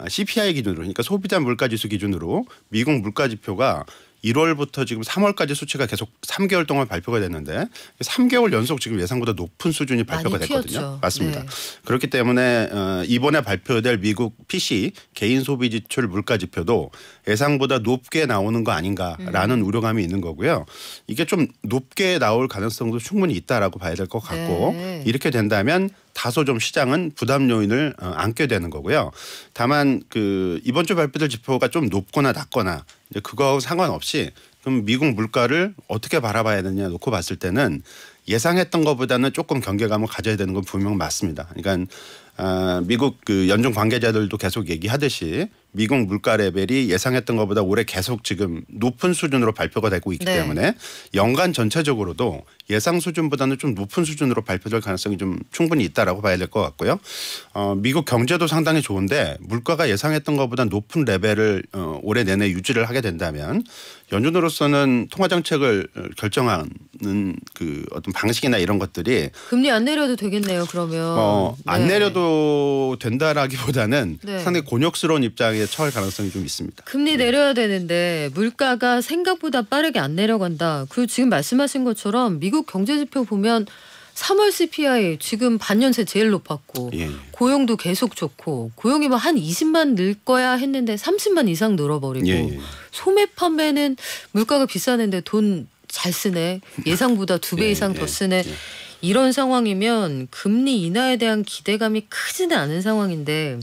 CPI 기준으로 그러니까 소비자 물가지수 기준으로 미국 물가 지표가 1월부터 지금 3월까지 수치가 계속 3개월 동안 발표가 됐는데 3개월 연속 지금 예상보다 높은 수준이 발표가 됐거든요. 튀었죠. 맞습니다. 네. 그렇기 때문에 이번에 발표될 미국 PC 개인 소비 지출 물가 지표도 예상보다 높게 나오는 거 아닌가라는 우려감이 있는 거고요. 이게 좀 높게 나올 가능성도 충분히 있다라고 봐야 될 것 같고 네. 이렇게 된다면 다소 좀 시장은 부담 요인을 안게 되는 거고요. 다만 그 이번 주 발표될 지표가 좀 높거나 낮거나 이제 그거하고 상관없이 그럼 미국 물가를 어떻게 바라봐야 되느냐 놓고 봤을 때는 예상했던 것보다는 조금 경계감을 가져야 되는 건 분명 맞습니다. 그러니까 미국 그 연준 관계자들도 계속 얘기하듯이 미국 물가 레벨이 예상했던 것보다 올해 계속 지금 높은 수준으로 발표가 되고 있기 네. 때문에 연간 전체적으로도 예상 수준보다는 좀 높은 수준으로 발표될 가능성이 좀 충분히 있다라고 봐야 될 것 같고요. 미국 경제도 상당히 좋은데 물가가 예상했던 것보다 높은 레벨을 올해 내내 유지를 하게 된다면 연준으로서는 통화 정책을 결정하는 그 어떤 방식이나 이런 것들이 금리 안 내려도 되겠네요. 그러면 안 내려도 된다라기보다는 네. 상당히 곤욕스러운 입장에 처할 가능성이 좀 있습니다. 금리 내려야 되는데 물가가 생각보다 빠르게 안 내려간다. 그리고 지금 말씀하신 것처럼 미국 경제지표 보면 3월 CPI 지금 반년새 제일 높았고 예. 고용도 계속 좋고 고용이 뭐 한 20만 늘 거야 했는데 30만 이상 늘어버리고 예. 소매 판매는 물가가 비싸는데 돈 잘 쓰네. 예상보다 2배 이상 더 쓰네. 이런 상황이면 금리 인하에 대한 기대감이 크지는 않은 상황인데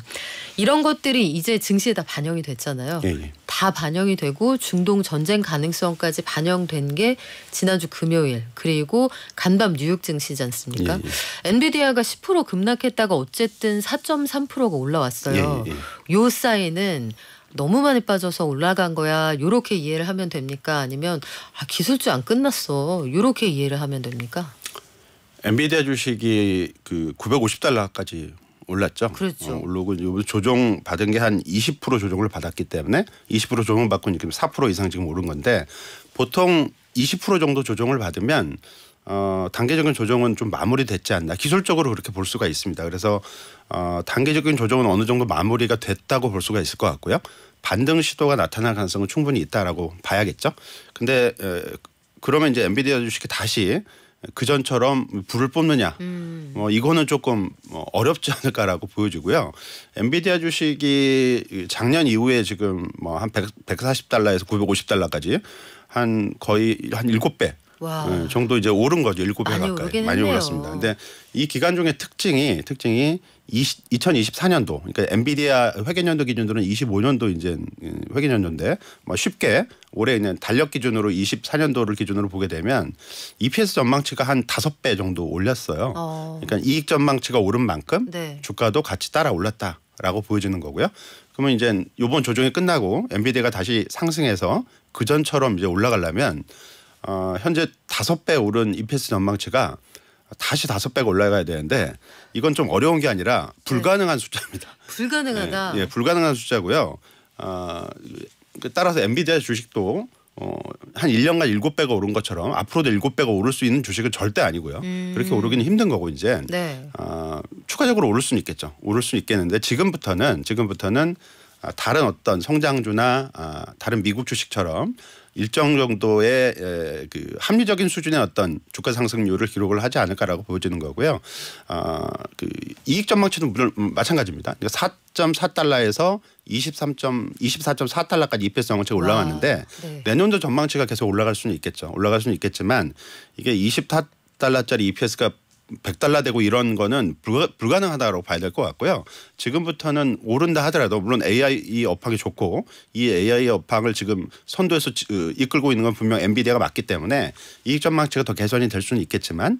이런 것들이 이제 증시에 다 반영이 됐잖아요. 다 반영이 되고 중동 전쟁 가능성까지 반영된 게 지난주 금요일 그리고 간밤 뉴욕 증시지 않습니까? 엔비디아가 10% 급락했다가 어쨌든 4.3%가 올라왔어요. 요 사이는 너무 많이 빠져서 올라간 거야. 요렇게 이해를 하면 됩니까? 아니면 기술주 안 끝났어. 요렇게 이해를 하면 됩니까? 엔비디아 주식이 그 950달러까지 올랐죠. 그렇죠. 오르고 조정 받은 게 한 20% 조정을 받았기 때문에 20% 조정을 받고 지금 4% 이상 지금 오른 건데 보통 20% 정도 조정을 받으면 단계적인 조정은 좀 마무리됐지 않나. 기술적으로 그렇게 볼 수가 있습니다. 그래서 단계적인 조정은 어느 정도 마무리가 됐다고 볼 수가 있을 것 같고요. 반등 시도가 나타날 가능성은 충분히 있다라고 봐야겠죠. 근데 그러면 이제 엔비디아 주식이 다시 그전처럼 불을 뽐느냐 이거는 조금 어렵지 않을까라고 보여지고요. 엔비디아 주식이 작년 이후에 지금 뭐 한 140달러에서 950달러까지 한 거의 한 7배 정도 이제 오른 거죠. 7배 가까이 많이 올랐습니다. 근데 이 기간 중에 특징이 2024년도 그러니까 엔비디아 회계연도 기준으로는 25년도 이제 회계연도인데 뭐 쉽게 올해 있는 달력 기준으로 24년도를 기준으로 보게 되면 EPS 전망치가 한 5배 정도 올렸어요. 그러니까 이익 전망치가 오른 만큼 주가도 같이 따라 올랐다라고 보여지는 거고요. 그러면 이제 이번 조정이 끝나고 엔비디아가 다시 상승해서 그전처럼 이제 올라가려면 현재 5배 오른 EPS 전망치가 다시 5배가 올라가야 되는데 이건 좀 어려운 게 아니라 불가능한 숫자입니다. 불가능하다. 예, 불가능한 숫자고요. 따라서 엔비디아 주식도 한 1년간 7배가 오른 것처럼 앞으로도 7배가 오를 수 있는 주식은 절대 아니고요. 그렇게 오르기는 힘든 거고 이제 추가적으로 오를 수는 있겠죠. 오를 수는 있겠는데 지금부터는 다른 어떤 성장주나 다른 미국 주식처럼 일정 정도의 그 합리적인 수준의 어떤 주가 상승률을 기록을 하지 않을까라고 보여지는 거고요. 그 이익 전망치도 물론 마찬가지입니다. 4.4달러에서 24.4달러까지 EPS 전망치가 올라왔는데 내년도 전망치가 계속 올라갈 수는 있겠죠. 올라갈 수는 있겠지만 이게 24달러짜리 EPS가 100달러 되고 이런 거는 불가능하다고 봐야 될 것 같고요. 지금부터는 오른다 하더라도 물론 AI 업황이 좋고 이 AI 업황을 지금 선도해서 이끌고 있는 건 분명 엔비디아가 맞기 때문에 이익 전망치가 더 개선이 될 수는 있겠지만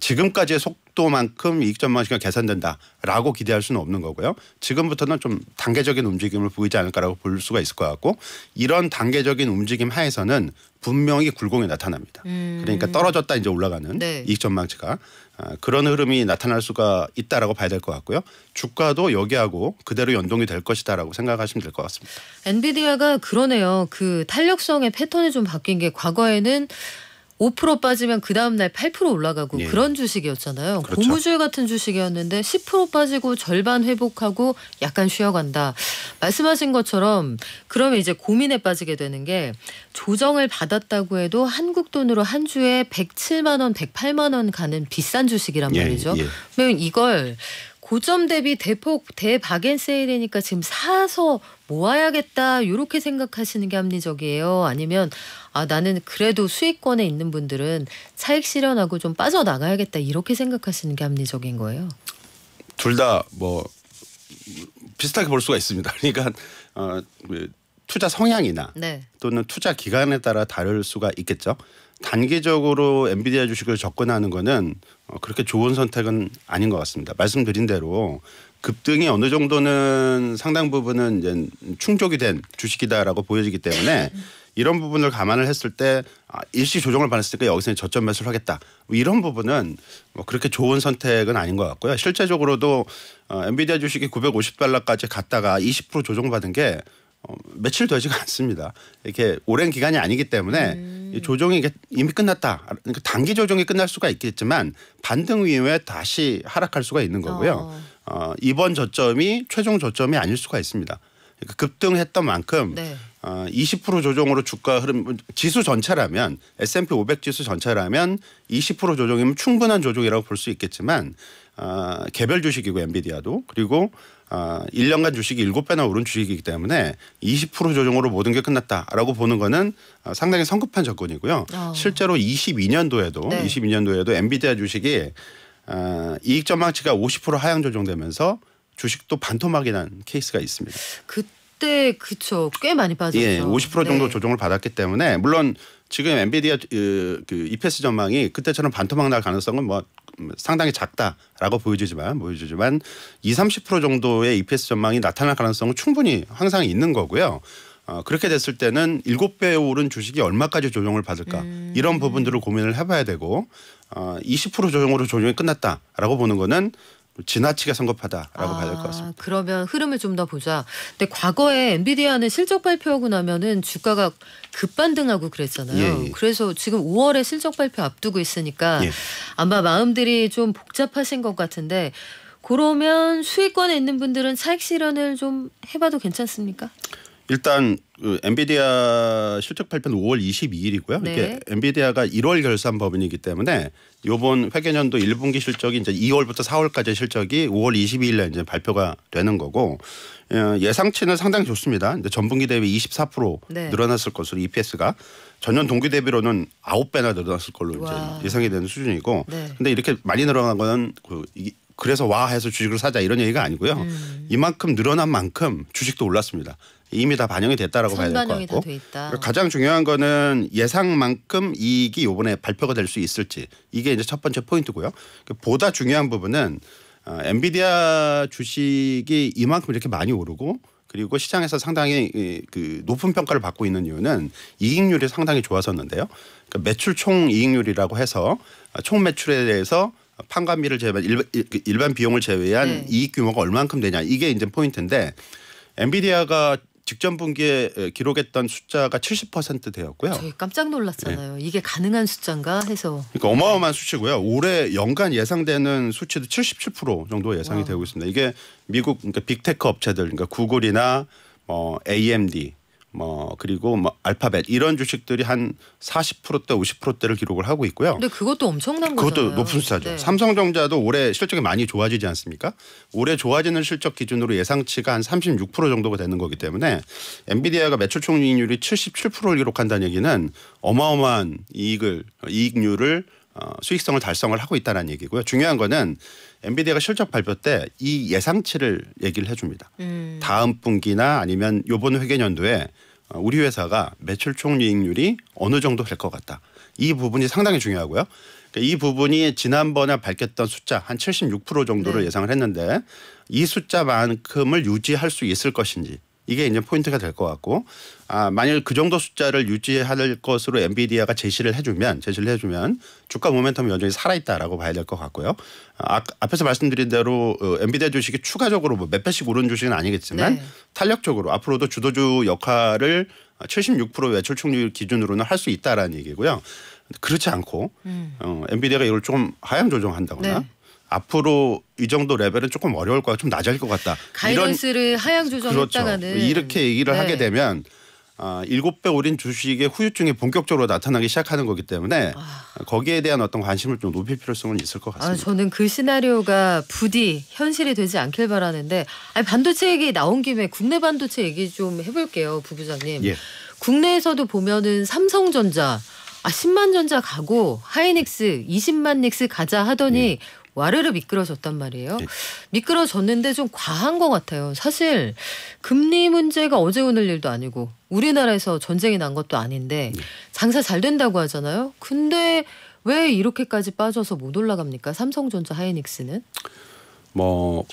지금까지의 속도만큼 이익 전망치가 개선된다라고 기대할 수는 없는 거고요. 지금부터는 좀 단계적인 움직임을 보이지 않을까라고 볼 수가 있을 것 같고 이런 단계적인 움직임 하에서는 분명히 굴곡이 나타납니다. 그러니까 떨어졌다 이제 올라가는 네. 이익 전망치가 그런 흐름이 나타날 수가 있다라고 봐야 될 것 같고요. 주가도 여기하고 그대로 연동이 될 것이다라고 생각하시면 될 것 같습니다. 엔비디아가 그러네요. 그 탄력성의 패턴이 좀 바뀐 게 과거에는 5% 빠지면 그 다음날 8% 올라가고 예. 그런 주식이었잖아요. 그렇죠. 고무줄 같은 주식이었는데 10% 빠지고 절반 회복하고 약간 쉬어간다. 말씀하신 것처럼 그러면 이제 고민에 빠지게 되는 게 조정을 받았다고 해도 한국 돈으로 한 주에 107만 원, 108만 원 가는 비싼 주식이란 예, 말이죠. 예. 그러면 이걸 고점 대비 대폭 대박엔 세일이니까 지금 사서 모아야겠다 이렇게 생각하시는 게 합리적이에요? 아니면 나는 그래도 수익권에 있는 분들은 차익 실현하고 좀 빠져나가야겠다 이렇게 생각하시는 게 합리적인 거예요? 둘 다 뭐 비슷하게 볼 수가 있습니다. 그러니까 투자 성향이나 네. 또는 투자 기간에 따라 다를 수가 있겠죠. 단기적으로 엔비디아 주식을 접근하는 거는 그렇게 좋은 선택은 아닌 것 같습니다. 말씀드린 대로 급등이 어느 정도는 상당 부분은 이제 충족이 된 주식이다라고 보여지기 때문에 이런 부분을 감안을 했을 때 일시 조정을 받았으니까 여기서 저점 매수를 하겠다. 이런 부분은 뭐 그렇게 좋은 선택은 아닌 것 같고요. 실제적으로도 엔비디아 주식이 $950까지 갔다가 20% 조정받은 게 며칠 되지가 않습니다. 이렇게 오랜 기간이 아니기 때문에 이 조정이 이미 끝났다. 그러니까 단기 조정이 끝날 수가 있겠지만 반등 이후에 다시 하락할 수가 있는 거고요. 이번 저점이 최종 저점이 아닐 수가 있습니다. 그러니까 급등했던 만큼 네. 20% 조정으로 주가 흐름 지수 전체라면 S&P 500 지수 전체라면 20% 조정이면 충분한 조정이라고 볼 수 있겠지만 개별 주식이고 엔비디아도 그리고 1년간 주식이 7배나 오른 주식이기 때문에 20% 조정으로 모든 게 끝났다라고 보는 거는 상당히 성급한 접근이고요. 실제로 22년도에도 네. 22년도에도 엔비디아 주식이 이익 전망치가 50% 하향 조정되면서 주식도 반토막이 난 케이스가 있습니다. 그때 그쵸 꽤 많이 빠졌죠. 예, 50% 정도 네. 조정을 받았기 때문에 물론 지금 엔비디아 그 EPS 전망이 그때처럼 반토막 날 가능성은 뭐 상당히 작다라고 보여지지만 20-30% 정도의 EPS 전망이 나타날 가능성은 충분히 항상 있는 거고요. 그렇게 됐을 때는 7배 오른 주식이 얼마까지 조정을 받을까 이런 부분들을 고민을 해봐야 되고 20% 조정으로 조정이 끝났다라고 보는 거는 지나치게 성급하다라고 봐야 될 것 같습니다. 그러면 흐름을 좀 더 보자. 근데 과거에 엔비디아는 실적 발표하고 나면은 주가가 급반등하고 그랬잖아요. 예. 그래서 지금 5월에 실적 발표 앞두고 있으니까 예. 아마 마음들이 좀 복잡하신 것 같은데 그러면 수익권에 있는 분들은 차익 실현을 좀 해봐도 괜찮습니까? 일단 엔비디아 실적 발표는 5월 22일이고요. 네. 이게 엔비디아가 1월 결산 법인이기 때문에 이번 회계년도 1분기 실적이 이제 2월부터 4월까지 실적이 5월 22일에 이제 발표가 되는 거고 예상치는 상당히 좋습니다. 근데 전분기 대비 24% 네. 늘어났을 것으로 EPS가 전년 동기 대비로는 9배나 늘어났을 걸로 이제 예상이 되는 수준이고. 네. 근데 이렇게 많이 늘어난 거는 그래서 와 해서 주식을 사자 이런 얘기가 아니고요. 이만큼 늘어난 만큼 주식도 올랐습니다. 이미 다 반영이 됐다라고 봐야 될 것 선반영이 같고 다 돼 있다. 가장 중요한 거는 예상만큼 이익이 이번에 발표가 될 수 있을지 이게 이제 첫 번째 포인트고요. 보다 중요한 부분은 엔비디아 주식이 이만큼 이렇게 많이 오르고 그리고 시장에서 상당히 그 높은 평가를 받고 있는 이유는 이익률이 상당히 좋아졌는데요. 그러니까 매출 총 이익률이라고 해서 총 매출에 대해서 판관비를 제외한 일반 비용을 제외한 네. 이익 규모가 얼만큼 되냐 이게 이제 포인트인데 엔비디아가 직전 분기에 기록했던 숫자가 70% 되었고요. 저희 깜짝 놀랐잖아요. 이게 가능한 숫자인가 해서. 그러니까 어마어마한 수치고요. 올해 연간 예상되는 수치도 77% 정도 예상이 되고 있습니다. 이게 미국 그러니까 빅테크 업체들 그러니까 구글이나 AMD 그리고 알파벳 이런 주식들이 한 40%대 50%대를 기록을 하고 있고요. 근데 그것도 엄청난 그것도 거잖아요. 높은 숫자죠. 네. 삼성전자도 올해 실적이 많이 좋아지지 않습니까? 올해 좋아지는 실적 기준으로 예상치가 한 36% 정도가 되는 거기 때문에 엔비디아가 매출 총이익률이 77%를 기록한다는 얘기는 어마어마한 이익률을 수익성을 달성을 하고 있다는 얘기고요. 중요한 거는 엔비디아가 실적 발표 때 이 예상치를 얘기를 해줍니다. 다음 분기나 아니면 이번 회계년도에 우리 회사가 매출 총이익률이 어느 정도 될 것 같다. 이 부분이 상당히 중요하고요. 이 부분이 지난번에 밝혔던 숫자 한 76% 정도를 네. 예상을 했는데 이 숫자만큼을 유지할 수 있을 것인지 이게 이제 포인트가 될 것 같고 만일 그 정도 숫자를 유지할 것으로 엔비디아가 제시를 해주면 주가 모멘텀이 여전히 살아있다라고 봐야 될 것 같고요. 앞에서 말씀드린 대로 엔비디아 주식이 추가적으로 뭐 몇 배씩 오른 주식은 아니겠지만 네. 탄력적으로 앞으로도 주도주 역할을 76% 매출 총률 기준으로는 할 수 있다라는 얘기고요. 그렇지 않고 엔비디아가 이걸 좀 하향 조정한다거나 네. 앞으로 이 정도 레벨은 조금 어려울 것 같다. 좀 낮아질 것 같다. 가이던스를 하향 조정했다가는 그렇죠. 이렇게 얘기를 네. 하게 되면 7배 오린 주식의 후유증이 본격적으로 나타나기 시작하는 거기 때문에 거기에 대한 어떤 관심을 좀 높일 필요성은 있을 것 같습니다. 저는 그 시나리오가 부디 현실이 되지 않길 바라는데 반도체 얘기 나온 김에 국내 반도체 얘기 좀 해볼게요. 부부장님. 예. 국내에서도 보면은 삼성전자 10만 전자 가고 하이닉스 20만 닉스 가자 하더니 와르르 미끄러졌단 말이에요. 예. 미끄러졌는데 좀 과한 것 같아요. 사실 금리 문제가 어제 오늘 일도 아니고 우리나라에서 전쟁이 난 것도 아닌데 장사 잘 된다고 하잖아요. 근데 왜 이렇게까지 빠져서 못 올라갑니까? 삼성전자 하이닉스는? 뭐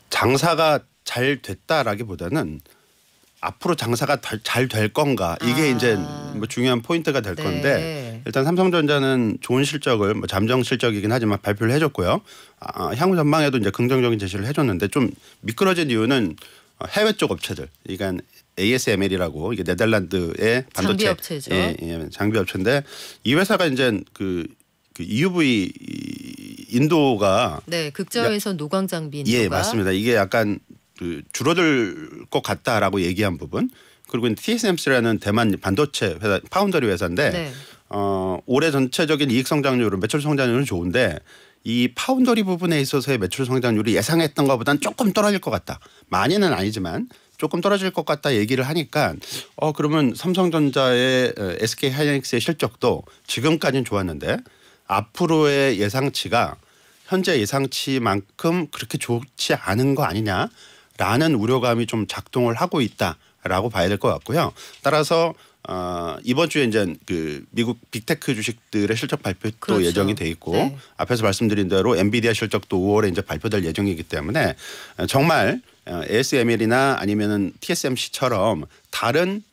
장사가 잘 됐다라기보다는 앞으로 장사가 잘 될 건가 이게 이제 뭐 중요한 포인트가 될 건데 네. 일단 삼성전자는 좋은 실적을 뭐 잠정 실적이긴 하지만 발표를 해줬고요. 향후 전망에도 이제 긍정적인 제시를 해줬는데 좀 미끄러진 이유는 해외 쪽 업체들, 그러니까 ASML이라고 이게 네덜란드의 반도체 장비 업체죠. 장비 업체인데 이 회사가 이제 그 EUV 인도가 네, 극저에서 노광 장비 인도가. 예, 맞습니다. 이게 약간 줄어들 것 같다라고 얘기한 부분 그리고 TSMC라는 대만 반도체 회사 파운더리 회사인데 네. 올해 전체적인 이익 성장률은 매출 성장률은 좋은데 이 파운더리 부분에 있어서의 매출 성장률이 예상했던 것보다는 조금 떨어질 것 같다. 많이는 아니지만 조금 떨어질 것 같다 얘기를 하니까 그러면 삼성전자의 SK 하이닉스의 실적도 지금까지는 좋았는데 앞으로의 예상치가 현재 예상치만큼 그렇게 좋지 않은 거 아니냐라는 우려감이 좀 작동을 하고 있다라고 봐야 될 것 같고요. 따라서 이번 주에 이제 그 미국 빅테크 주식들의 실적 발표도 그렇죠. 예정이 돼 있고 네. 앞에서 말씀드린 대로 엔비디아 실적도 5월에 이제 발표될 예정이기 때문에 정말 ASML이나 아니면은 TSMC처럼 다른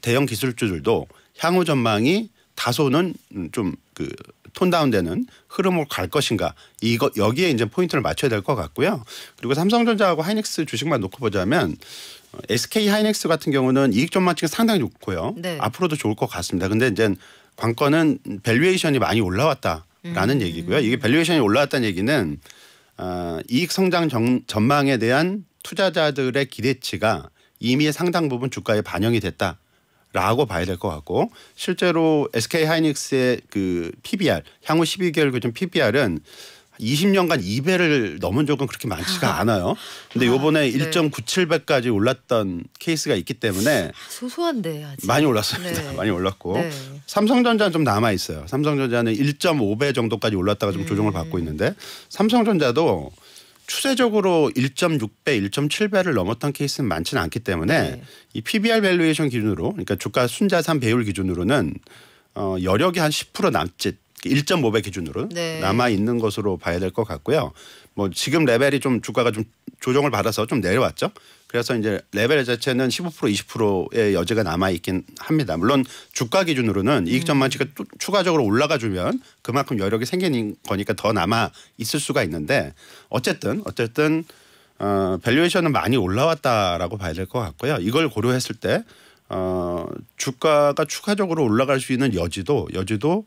대형 기술주들도 향후 전망이 다소는 좀 톤다운되는 흐름으로 갈 것인가 여기에 이제 포인트를 맞춰야 될 것 같고요. 그리고 삼성전자하고 하이닉스 주식만 놓고 보자면 SK 하이닉스 같은 경우는 이익 전망치가 상당히 좋고요. 네. 앞으로도 좋을 것 같습니다. 근데 이제 관건은 밸류에이션이 많이 올라왔다라는 얘기고요. 이게 밸류에이션이 올라왔다는 얘기는 이익 성장 전망에 대한 투자자들의 기대치가 이미 상당 부분 주가에 반영이 됐다라고 봐야 될 것 같고 실제로 SK 하이닉스의 그 PBR 향후 12개월 기준 PBR은 20년간 2배를 넘은 적은 그렇게 많지가 않아요. 근데 요번에 네. 1.97배까지 올랐던 케이스가 있기 때문에 소소한데 아직. 많이 올랐습니다. 네. 많이 올랐고 네. 삼성전자는 좀 남아 있어요. 삼성전자는 1.5배 정도까지 올랐다가 좀 조정을 받고 있는데 삼성전자도 추세적으로 1.6배, 1.7배를 넘었던 케이스는 많지는 않기 때문에 네. 이 PBR 밸류에이션 기준으로 그러니까 주가 순자산 배율 기준으로는 여력이 한 10% 남짓 1.5배 기준으로 네. 남아 있는 것으로 봐야 될 것 같고요. 뭐 지금 레벨이 좀 주가가 좀 조정을 받아서 좀 내려왔죠. 그래서 이제 레벨 자체는 15% 20%의 여지가 남아 있긴 합니다. 물론 주가 기준으로는 이익 전망치가 또 추가적으로 올라가 주면 그만큼 여력이 생기는 거니까 더 남아 있을 수가 있는데 어쨌든 밸류에이션은 많이 올라왔다라고 봐야 될 것 같고요. 이걸 고려했을 때 주가가 추가적으로 올라갈 수 있는 여지도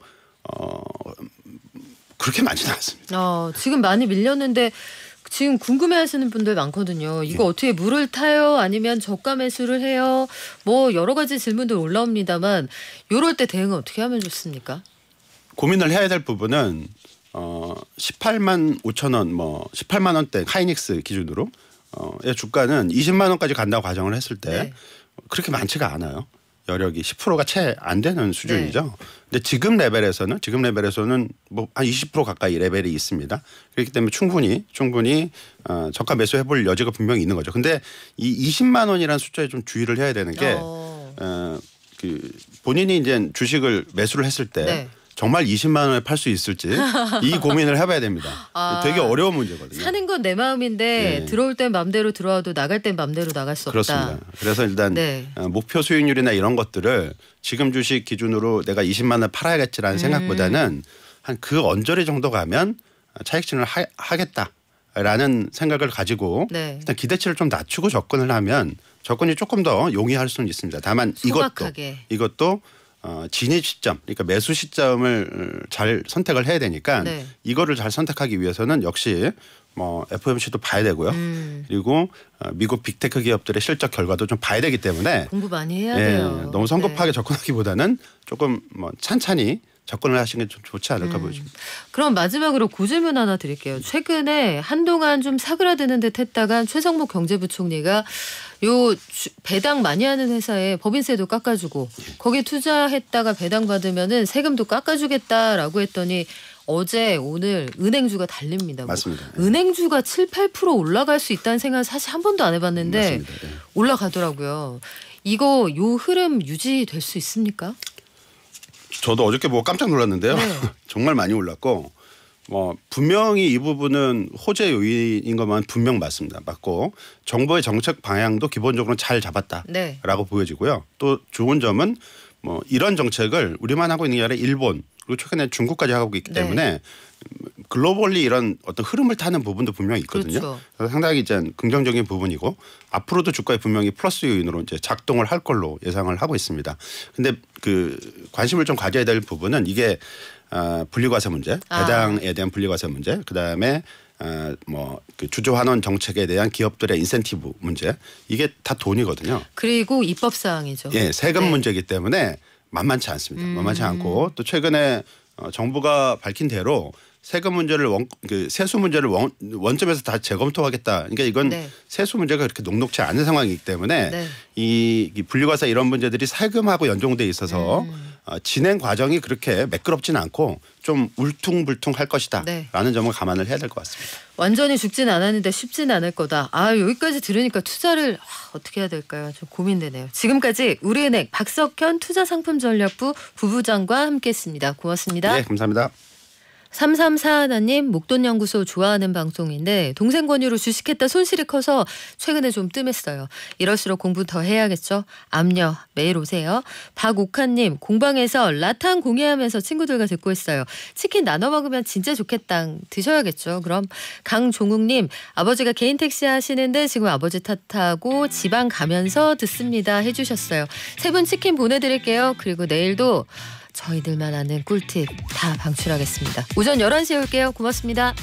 그렇게 많지는 않습니다. 지금 많이 밀렸는데 지금 궁금해하시는 분들 많거든요. 이거 어떻게 물을 타요? 아니면 저가 매수를 해요? 뭐 여러 가지 질문들 올라옵니다만 이럴 때 대응은 어떻게 하면 좋습니까? 고민을 해야 될 부분은 18만 5천 원, 18만 원대 하이닉스 기준으로 주가는 20만 원까지 간다고 가정을 했을 때 네. 그렇게 많지가 않아요. 여력이 10%가 채 안 되는 수준이죠. 네. 근데 지금 레벨에서는 뭐 한 20% 가까이 레벨이 있습니다. 그렇기 때문에 충분히 저가 매수해볼 여지가 분명히 있는 거죠. 근데 이 20만 원이라는 숫자에 좀 주의를 해야 되는 게 본인이 이제 주식을 매수를 했을 때 네. 정말 20만 원에 팔 수 있을지 이 고민을 해봐야 됩니다. 되게 어려운 문제거든요. 사는 건 내 마음인데 들어올 땐 맘대로 들어와도 나갈 땐 맘대로 나갈 수 없다. 그렇습니다. 그래서 일단 목표 수익률이나 이런 것들을 지금 주식 기준으로 내가 20만 원 팔아야겠지라는 생각보다는 한 그 언저리 정도 가면 차익 실현을 하겠다라는 생각을 가지고 일단 기대치를 좀 낮추고 접근을 하면 접근이 조금 더 용이할 수는 있습니다. 다만 이것도 진입 시점, 그러니까 매수 시점을 잘 선택을 해야 되니까 이거를 잘 선택하기 위해서는 역시 뭐 FOMC도 봐야 되고요. 그리고 미국 빅테크 기업들의 실적 결과도 좀 봐야 되기 때문에 공부 많이 해야 돼요. 너무 성급하게 접근하기보다는 조금 뭐 찬찬히 접근을 하시는 게 좀 좋지 않을까 보여집니다. 그럼 마지막으로 고질문 하나 드릴게요. 최근에 한동안 좀 사그라드는 듯 했다가 최성목 경제부총리가 요 배당 많이 하는 회사에 법인세도 깎아주고 거기에 투자했다가 배당 받으면은 세금도 깎아주겠다라고 했더니 어제 오늘 은행주가 달립니다. 맞습니다. 은행주가 7, 8% 올라갈 수 있다는 생각은 사실 한 번도 안 해봤는데 올라가더라고요. 이거 요 흐름 유지될 수 있습니까? 저도 어저께 보고 깜짝 놀랐는데요. 정말 많이 올랐고 뭐 분명히 이 부분은 호재 요인인 것만 분명 맞고 정부의 정책 방향도 기본적으로 잘 잡았다라고 보여지고요. 또 좋은 점은 뭐 이런 정책을 우리만 하고 있는 게 아니라 일본 그리고 최근에 중국까지 하고 있기 때문에 글로벌리 이런 어떤 흐름을 타는 부분도 분명히 있거든요. 그래서 상당히 이제 긍정적인 부분이고 앞으로도 주가에 분명히 플러스 요인으로 이제 작동을 할 걸로 예상을 하고 있습니다. 근데 그 관심을 좀 가져야 될 부분은 이게 분리과세 문제, 배당에 대한 분리과세 문제, 그다음에 뭐 그 주주환원 정책에 대한 기업들의 인센티브 문제 이게 다 돈이거든요. 그리고 입법 사항이죠. 세금 문제이기 때문에 만만치 않습니다. 만만치 않고 또 최근에 정부가 밝힌 대로 세금 문제를 세수 문제를 원점에서 다 재검토하겠다. 그러니까 이건 세수 문제가 그렇게 녹록치 않은 상황이기 때문에 이 분리과세 이런 문제들이 세금하고 연동돼 있어서 진행 과정이 그렇게 매끄럽지는 않고 좀 울퉁불퉁할 것이다라는 점을 감안을 해야 될 것 같습니다. 완전히 죽진 않았는데 쉽진 않을 거다. 여기까지 들으니까 투자를 어떻게 해야 될까요? 좀 고민되네요. 지금까지 우리은행 박석현 투자상품전략부 부부장과 함께했습니다. 고맙습니다. 네, 감사합니다. 3341님 목돈연구소 좋아하는 방송인데 동생 권유로 주식했다 손실이 커서 최근에 좀 뜸했어요. 이럴수록 공부 더 해야겠죠. 압력 매일 오세요. 박옥한님 공방에서 라탄 공예하면서 친구들과 듣고 있어요. 치킨 나눠 먹으면 진짜 좋겠다. 드셔야겠죠. 그럼 강종욱님 아버지가 개인 택시 하시는데 지금 아버지 탓하고 지방 가면서 듣습니다 해주셨어요. 세 분 치킨 보내드릴게요. 그리고 내일도 저희들만 아는 꿀팁 다 방출하겠습니다. 오전 11시에 올게요. 고맙습니다.